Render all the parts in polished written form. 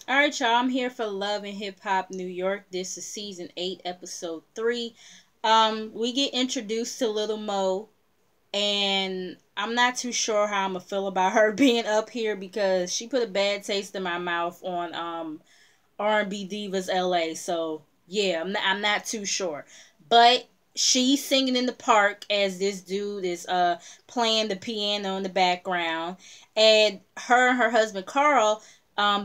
All right, y'all. I'm here for Love and Hip Hop New York. This is season 8, episode 3. We get introduced to Little Mo, and I'm not too sure how I'm gonna feel about her being up here because she put a bad taste in my mouth on R&B Divas LA. So yeah, I'm not too sure, but she's singing in the park as this dude is playing the piano in the background, and her husband Carl,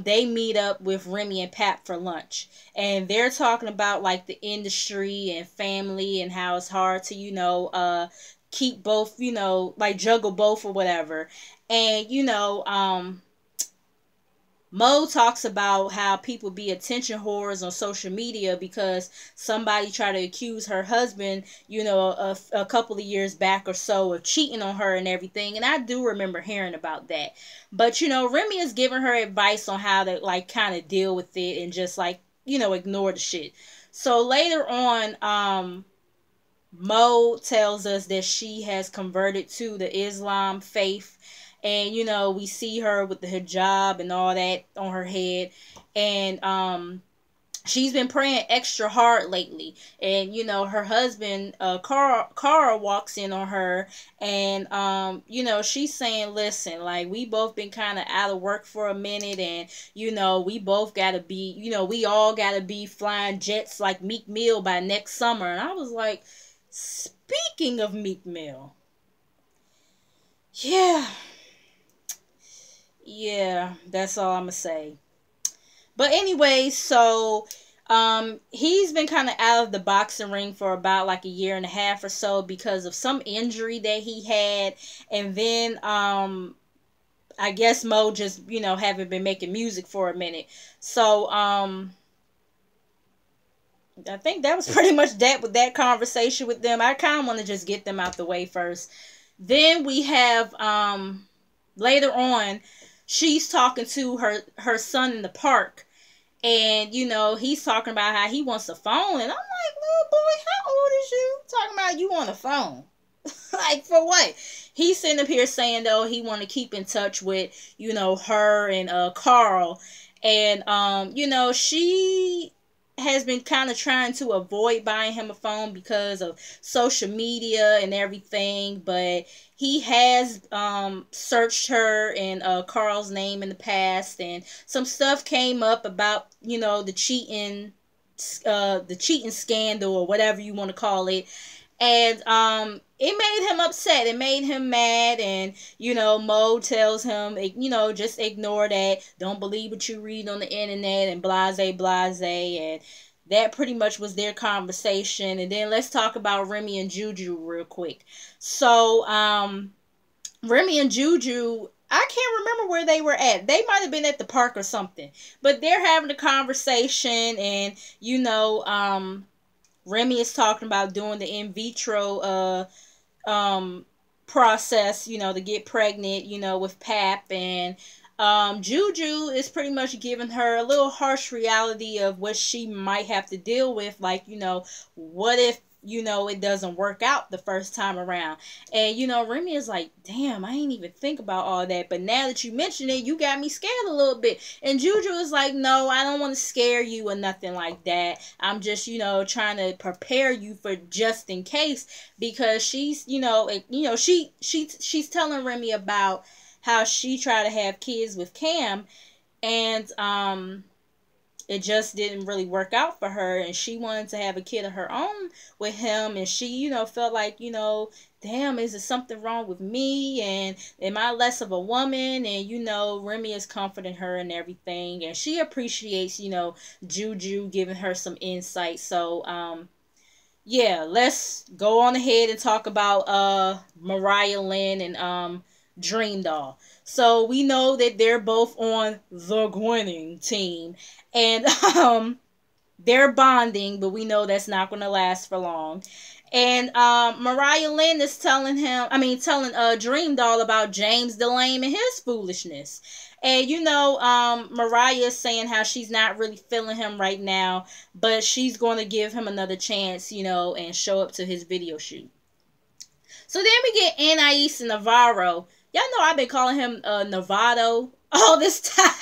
they meet up with Remy and Pap for lunch, and they're talking about like the industry and family and how it's hard to keep both, like juggle both or whatever. And Mo talks about how people be attention whores on social media because somebody tried to accuse her husband, a couple of years back or so of cheating on her and everything. And I do remember hearing about that. But, Remy is giving her advice on how to, like, kind of deal with it and just, like, ignore the shit. So later on, Mo tells us that she has converted to the Islam faith. And, we see her with the hijab and all that on her head. And she's been praying extra hard lately. And, her husband, Carl walks in on her. And, she's saying, listen, like, we both been kind of out of work for a minute. And, we both got to be, we all got to be flying jets like Meek Mill by next summer. And I was like, speaking of Meek Mill, yeah, that's all I'm gonna say. But anyway, so he's been kind of out of the boxing ring for about like a year and a half or so because of some injury that he had, and then I guess Mo just haven't been making music for a minute. So I think that was pretty much that with that conversation with them. I kind of want to just get them out the way first. Then we have later on, she's talking to her son in the park, and he's talking about how he wants a phone, and I'm like, little boy, how old is you? Talking about you want a phone? Like, for what? He's sitting up here saying though he want to keep in touch with her and Carl, and she has been kind of trying to avoid buying him a phone because of social media and everything, but he has searched her and Carl's name in the past, and some stuff came up about the cheating scandal or whatever you want to call it. And it made him upset. It made him mad. And, Mo tells him, just ignore that. Don't believe what you read on the internet and blase, blase. And that pretty much was their conversation. And then let's talk about Remy and Juju real quick. So, Remy and Juju, I can't remember where they were at. They might have been at the park or something. But they're having a conversation, and, Remy is talking about doing the in vitro process, to get pregnant, with Pap, and Juju is pretty much giving her a little harsh reality of what she might have to deal with, like, what if it doesn't work out the first time around. And, Remy is like, damn, I ain't even think about all that. But now that you mention it, you got me scared a little bit. And Juju is like, no, I don't want to scare you or nothing like that. I'm just, trying to prepare you for just in case. Because she's, she's telling Remy about how she tried to have kids with Cam. And, it just didn't really work out for her, and she wanted to have a kid of her own with him, and she felt like, damn, is there something wrong with me, and am I less of a woman? And Remy is comforting her and everything, and she appreciates Juju giving her some insight. So yeah, let's go on ahead and talk about Mariah Lynn and Dream Doll. So we know that they're both on the winning team, and they're bonding, but we know that's not going to last for long. And Mariah Lynn is telling Dream Doll about James Delane and his foolishness. And Mariah is saying how she's not really feeling him right now, but she's going to give him another chance, and show up to his video shoot. So then we get Anais and Navarro. Y'all know I've been calling him Novato all this time.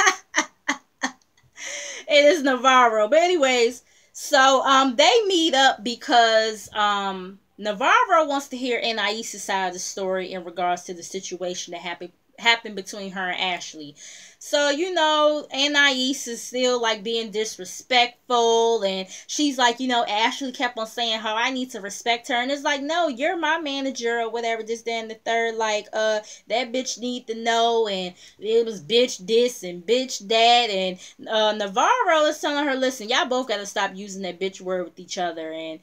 it is Navarro. But anyways, so they meet up because Navarro wants to hear Anais' side of the story in regards to the situation that happened between her and Ashley. So, Anais is still like being disrespectful, and she's like, Ashley kept on saying how I need to respect her, and it's like, no, you're my manager or whatever, this, that, and the third, like, that bitch need to know, and it was bitch this and bitch that, and Navarro is telling her, listen, y'all both gotta stop using that bitch word with each other, and,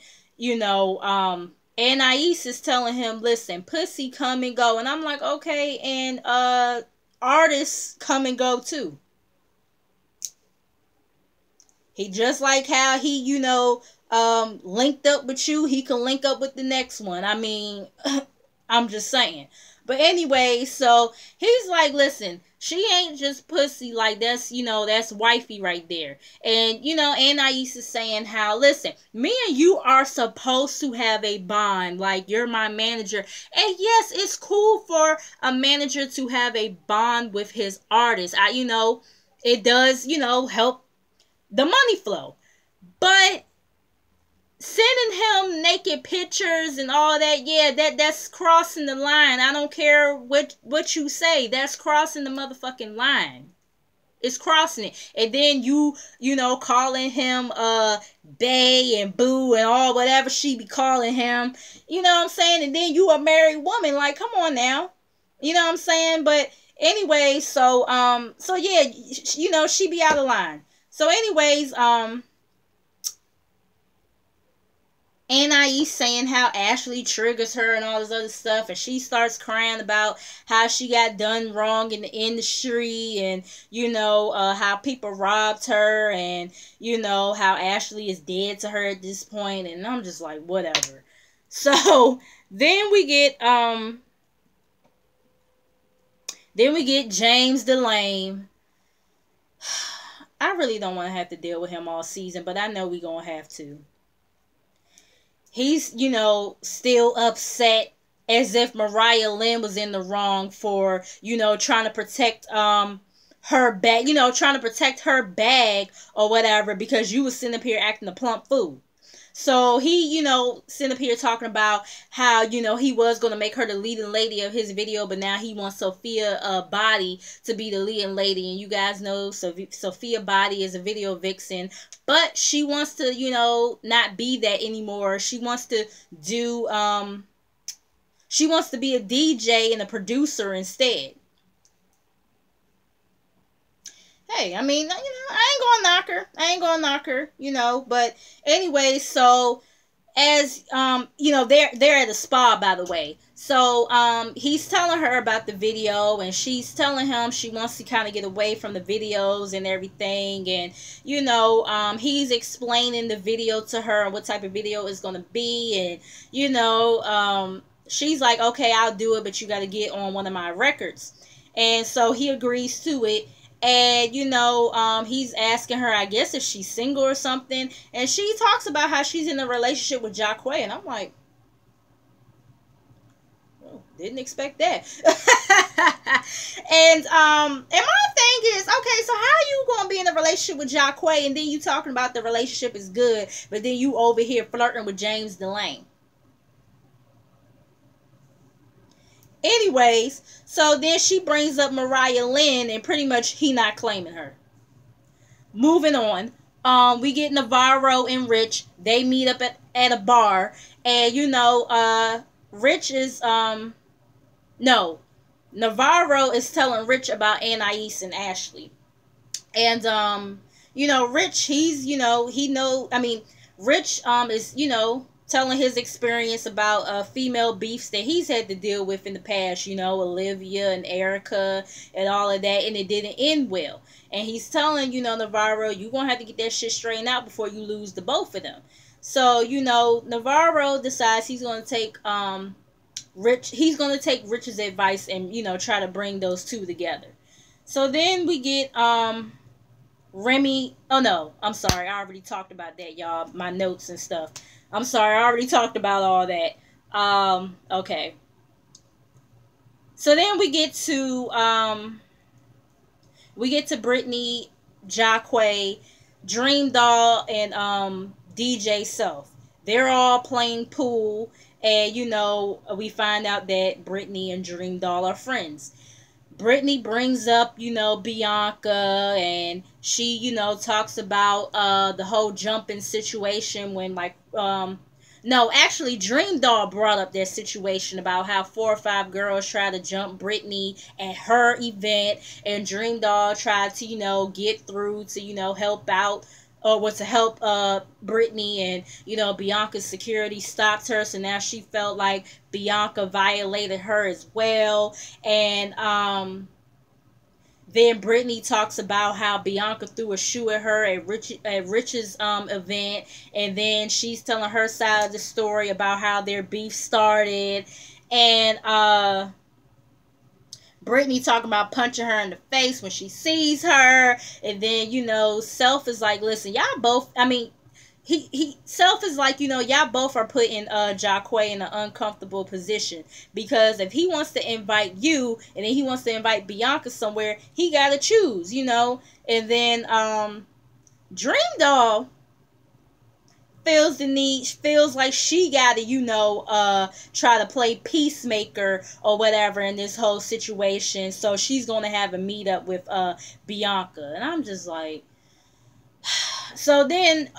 Anais is telling him, listen, pussy come and go. And I'm like, okay, and artists come and go too. He just like how he, linked up with you, he can link up with the next one. I mean, I'm just saying. But anyway, so he's like, listen, she ain't just pussy, like that's wifey right there. And, Anais is saying how, listen, me and you are supposed to have a bond, like you're my manager. And yes, it's cool for a manager to have a bond with his artist. It does, help the money flow. But sending him naked pictures and all that, yeah, that's crossing the line. I don't care what you say. That's crossing the motherfucking line. It's crossing it. And then you calling him bae and boo and all whatever she be calling him. You know what I'm saying? And then you a married woman. Like, come on now. You know what I'm saying? But anyway, so yeah, she be out of line. So anyways, Anais saying how Ashley triggers her and all this other stuff, and she starts crying about how she got done wrong in the industry, and how people robbed her, and how Ashley is dead to her at this point, and I'm just like, whatever. So then we get James Delane. I really don't want to have to deal with him all season, but I know we gonna have to. He's, still upset as if Mariah Lynn was in the wrong for, trying to protect her bag, trying to protect her bag or whatever because you was sitting up here acting a plump fool. So he, sitting up here talking about how, he was going to make her the leading lady of his video, but now he wants Sophia Body to be the leading lady. And you guys know Sophia Body is a video vixen, but she wants to, not be that anymore. She wants to do, she wants to be a DJ and a producer instead. Hey, I mean, I ain't gonna knock her, but anyway, so as, they're at a spa, by the way. So, he's telling her about the video, and she's telling him she wants to kind of get away from the videos and everything, and, he's explaining the video to her and what type of video it's gonna be, and, she's like, okay, I'll do it, but you gotta get on one of my records. And so he agrees to it. And, he's asking her, I guess, if she's single or something. And she talks about how she's in a relationship with Jacquay. And I'm like, oh, didn't expect that. and my thing is, okay, so how are you going to be in a relationship with Jacquay and then you talking about the relationship is good, but then you over here flirting with James Delane? Anyways, so then she brings up Mariah Lynn, and pretty much he not claiming her. Moving on, we get Navarro and Rich. They meet up at a bar, and Rich is Navarro is telling Rich about Anais and Ashley, and Rich, he's Rich is telling his experience about female beefs that he's had to deal with in the past, Olivia and Erica and all of that, and it didn't end well. And he's telling, Navarro, you're going to have to get that shit straightened out before you lose the both of them. So, Navarro decides he's going to take Rich's advice and, try to bring those two together. So then we get Remy. Oh, no, I'm sorry. I already talked about that, y'all. My notes and stuff. I'm sorry, I already talked about all that. Okay. So then we get to Brittany, Jacquay, Dream Doll and DJ Self. They're all playing pool, and we find out that Brittany and Dream Doll are friends. Brittany brings up, Bianca, and she, talks about the whole jumping situation when, like, no, actually, Dream Doll brought up their situation about how 4 or 5 girls tried to jump Brittany at her event, and Dream Doll tried to, get through to, help out, or was to help Brittany, and Bianca's security stopped her, so now she felt like Bianca violated her as well. And then Brittany talks about how Bianca threw a shoe at her at Rich's event, and then she's telling her side of the story about how their beef started, and Brittany talking about punching her in the face when she sees her, and then Self is like, listen, y'all both. I mean, he Self is like, y'all both are putting Jacquay in an uncomfortable position, because if he wants to invite you and then he wants to invite Bianca somewhere, he gotta choose, And then Dream Doll feels like she gotta, try to play peacemaker or whatever in this whole situation. So she's gonna have a meetup with Bianca. And I'm just like, so then,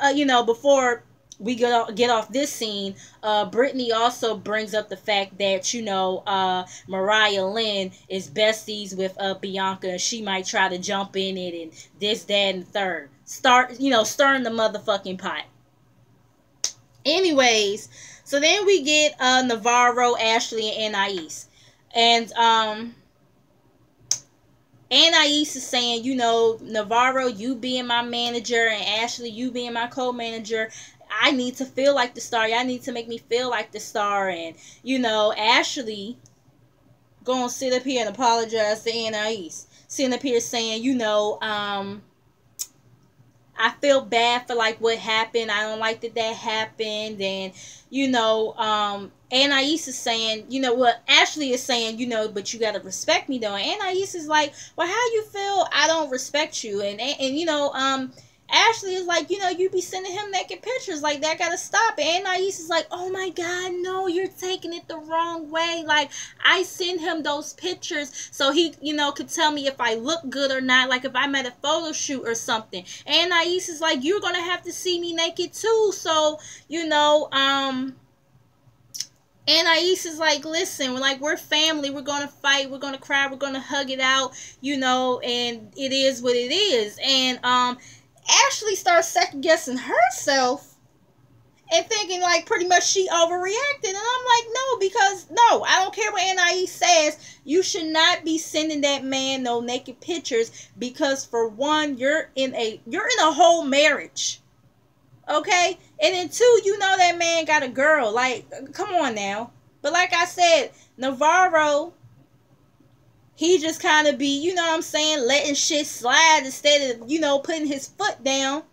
before we get off this scene, Brittany also brings up the fact that, Mariah Lynn is besties with Bianca, and she might try to jump in it and this, that, and the third. Stirring the motherfucking pot. Anyways, so then we get Navarro, Ashley, and Anais. And Anais is saying, Navarro, you being my manager, and Ashley, you being my co-manager, I need to feel like the star. Y'all need to make me feel like the star. And, Ashley gonna sit up here and apologize to Anais. Sitting up here saying, I feel bad for like what happened. I don't like that happened. And Anais is saying, Ashley is saying, but you gotta respect me though. And Anais is like, well, how you feel I don't respect you? And Ashley is like, you be sending him naked pictures, like that gotta stop. And Anais is like, oh my God, no, you're taking it the wrong way. Like, I send him those pictures so he, could tell me if I look good or not, like if I'm at a photo shoot or something. And Anais is like, you're gonna have to see me naked too. So, Anais is like, listen, we're family, we're gonna fight, we're gonna cry, we're gonna hug it out, and it is what it is. And Ashley starts second guessing herself and thinking like pretty much she overreacted. And I'm like, no, because no, I don't care what Anais says. You should not be sending that man no naked pictures, because for one, you're in a whole marriage. Okay? And then two, that man got a girl. Like, come on now. But like I said, Navarro, he just kind of be, letting shit slide instead of, putting his foot down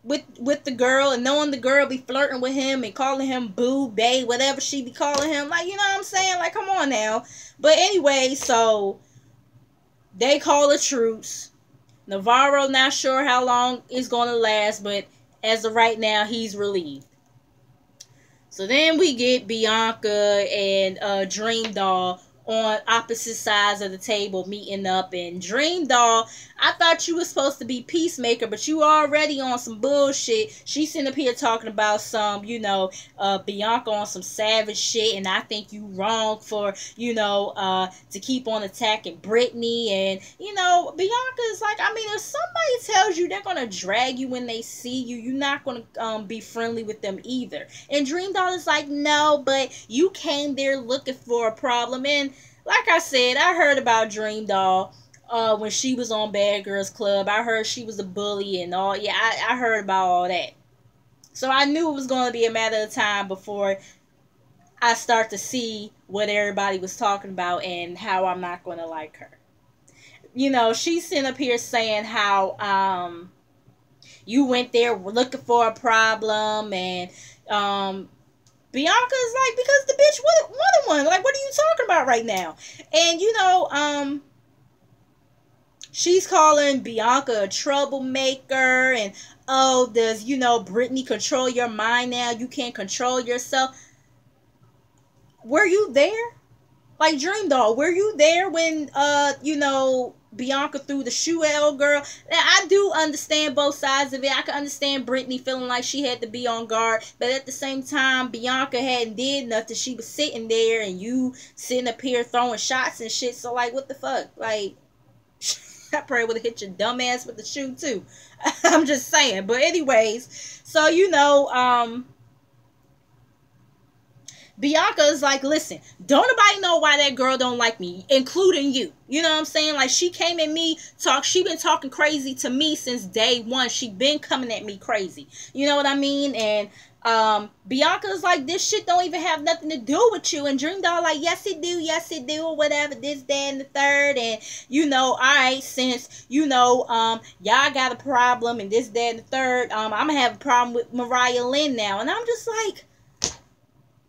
with the girl, and knowing the girl be flirting with him and calling him boo, bae, whatever she be calling him. Like, like, come on now. But anyway, so they call a truce. Navarro not sure how long it's going to last, but as of right now, he's relieved. So then we get Bianca and Dream Doll on opposite sides of the table meeting up. And Dream Doll, I thought you were supposed to be peacemaker, but you already on some bullshit. She's sitting up here talking about some, Bianca on some savage shit, and I think you wrong for, to keep on attacking Brittany. And, Bianca's like, I mean, if somebody tells you they're gonna drag you when they see you, you're not gonna be friendly with them either. And Dream Doll is like, no, but you came there looking for a problem. And like I said, I heard about Dream Doll when she was on Bad Girls Club. I heard she was a bully and all. Yeah, I heard about all that. So I knew it was going to be a matter of time before I start to see what everybody was talking about and how I'm not going to like her. She's sitting up here saying how you went there looking for a problem, and Bianca's like, because the bitch wanted one. Like, what are you talking about right now? And, she's calling Bianca a troublemaker, and oh, does Brittany control your mind now? You can't control yourself. Were you there? Like, Dream Doll, were you there when Bianca threw the shoe at old girl? Now, I do understand both sides of it. I can understand Brittany feeling like she had to be on guard, but at the same time, Bianca hadn't did nothing. She was sitting there, and you sitting up here throwing shots and shit. So, like, what the fuck? Like, I probably would have hit your dumb ass with the shoe too. I'm just saying. But anyways, so Bianca is like, listen, don't nobody know why that girl don't like me, including you. You know what I'm saying? Like, she came at me, she been talking crazy to me since day one. She been coming at me crazy. You know what I mean? And Bianca's like, this shit don't even have nothing to do with you. And Dream Doll like, yes it do, or whatever, this, that, and the third. And alright, since y'all got a problem and this, that, and the third, I'm gonna have a problem with Mariah Lynn now. And I'm just like,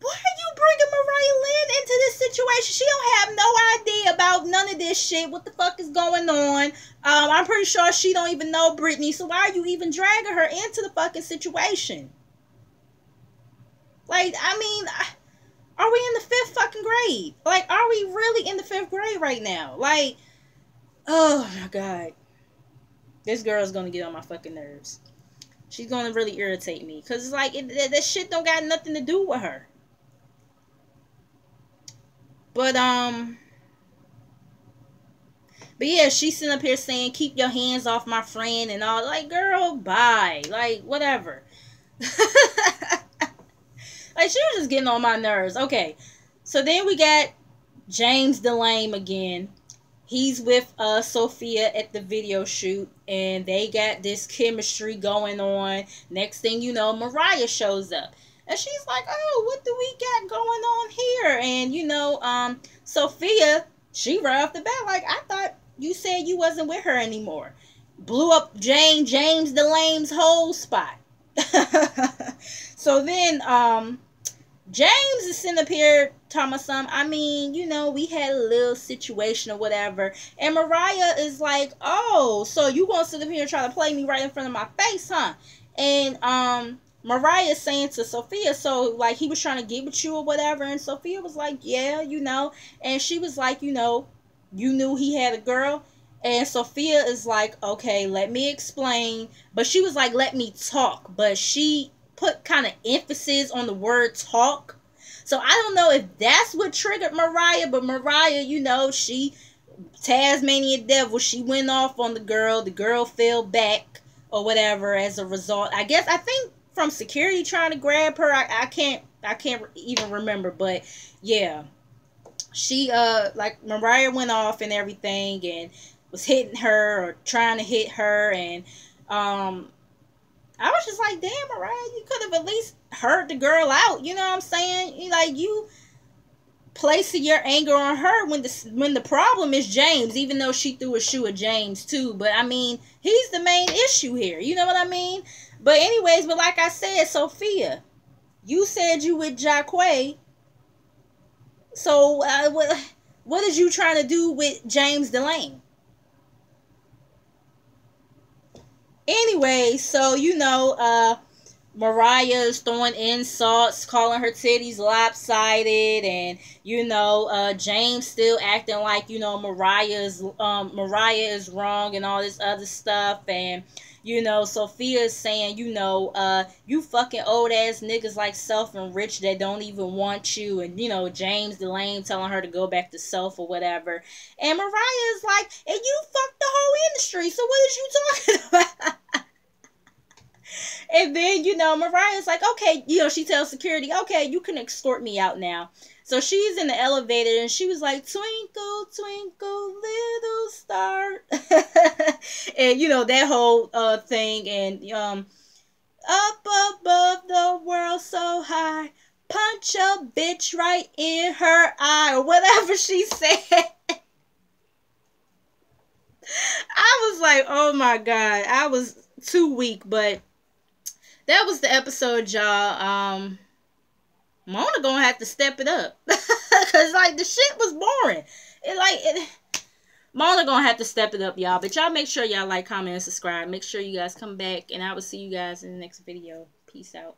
why are you bringing Mariah Lynn into this situation? She don't have no idea about none of this shit. What the fuck is going on? I'm pretty sure she don't even know Brittany. So why are you even dragging her into the fucking situation? Like, I mean, are we in the 5th fucking grade? Like, are we really in the 5th grade right now? Like, oh my God. This girl's gonna get on my fucking nerves. She's gonna really irritate me. Because it's like, that shit don't got nothing to do with her. But yeah, she's sitting up here saying, keep your hands off my friend and all. Like, girl, bye. Like, whatever. Like, she was just getting on my nerves. Okay, so then we got James DeLame again. He's with Sophia at the video shoot, and they got this chemistry going on. Next thing you know, Mariah shows up. And she's like, oh, what do we got going on here? And, Sophia, she right off the bat, like, I thought you said you wasn't with her anymore. Blew up James DeLame's whole spot. So then, James is sitting up here talking about something. I mean, we had a little situation or whatever. And Mariah is like, oh, so you gonna sit up here and try to play me right in front of my face, huh? And, Mariah saying to Sophia, so, like, he was trying to get with you or whatever. And Sophia was like, yeah, And she was like, you knew he had a girl. And Sophia is like, okay, let me explain. But she was like, let me talk. But she put kind of emphasis on the word talk. So I don't know if that's what triggered Mariah. But Mariah, she, Tasmanian Devil, she went off on the girl. The girl fell back or whatever as a result. I think from security trying to grab her. I can't even remember. But yeah, she, like, Mariah went off and everything and was hitting her or trying to hit her. And I was just like, damn, Mariah, you could have at least heard the girl out. You know what I'm saying? Like, you placing your anger on her when the problem is James, even though she threw a shoe at James too. But I mean, he's the main issue here. You know what I mean? But anyways, but like I said, Sophia, you said you with Jacquay. So what is you trying to do with James DeLane? Anyway, so Mariah is throwing insults, calling her titties lopsided, and James still acting like Mariah is wrong and all this other stuff. And Sophia is saying, you fucking old ass niggas like Self and Rich that don't even want you. And James DeLane telling her to go back to Self or whatever. And Mariah is like, and you fucked the whole industry, so what is you talking about? And then, Mariah's like, okay, she tells security, okay, you can escort me out now. So she's in the elevator and she was like, twinkle, twinkle, little star. And, that whole thing. And up above the world so high, punch a bitch right in her eye, or whatever she said. I was like, oh my God. I was too weak, but that was the episode, y'all. Mona gonna have to step it up. Cause like the shit was boring. Mona gonna have to step it up, y'all. But y'all make sure y'all like, comment, and subscribe. Make sure you guys come back, and I will see you guys in the next video. Peace out.